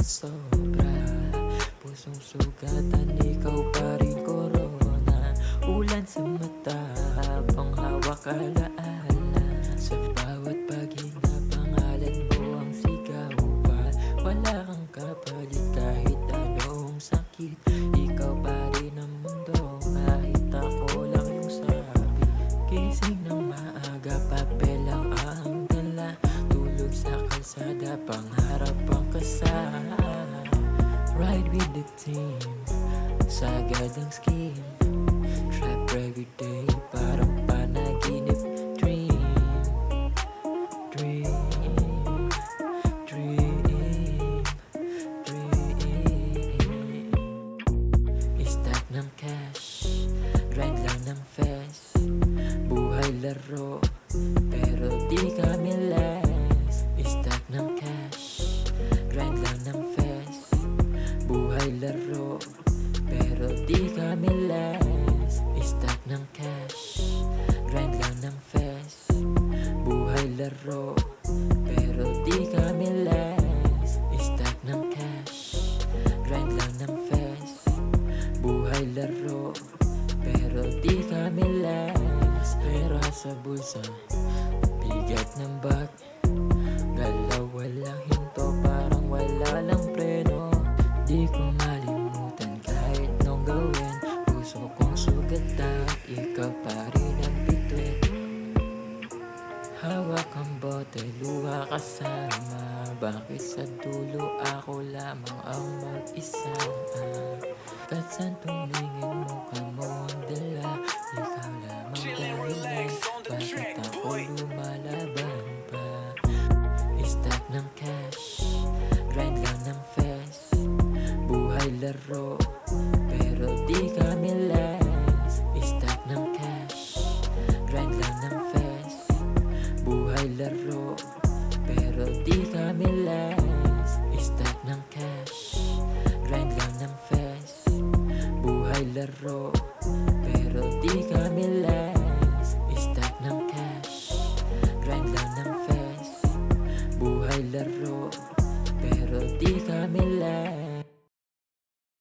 sobra. Pusong sugatan, ikaw pa rin corona. Ulan sa mata habang hawak alaala. Sa bawat paghinga pangalan mo ang sigaw pa. Wala kang kapalit kahit anong sakit. Ikaw pa rin ang mundo kahit ako lang yung sabi. Gising ng maaga, papel lang ang dala. Tulog sa kalsada, pangarap ang kasama. Ride with the team, sagad ang skin. Trap everyday, parang panaginip. Dream, dream, dream, dream. Stack ng cash, grind lang ng fest. Buhay laro, pero di kami less. Stack ng cash, grind lang ng fest. Buhay laro, pero di kami less. Stack ng cash, grind lang ng fest. Buhay laro, pero di kami less. Stack ng cash, grind lang ng fest. Buhay laro, pero di kami less. Pera sa bulsa, bigat ng bag. Galaw walang hinto, parang wala lang preno. Di ko malimutan kahit nung gawin. Puso kong sugatan, ikaw pa rin ang bituin. Hawak ang bote, luha kasama. Bakit sa dulo ako lamang ang mag-isa? Kahit saan tumingin mo ka mo ang dala. Ikaw lamang dahilan, bakit ako lumalaban pa? Stack ng cash, grind lang ng fest. Buhay laro, pero di kami less. Stack ng cash, grind lang ng fest. Buhay laro, pero di kami less. Stack ng cash, grind lang ng fest. Buhay laro, pero di kami less. Stack ng cash, grind lang ng fest. Buhay laro, pero di kami less.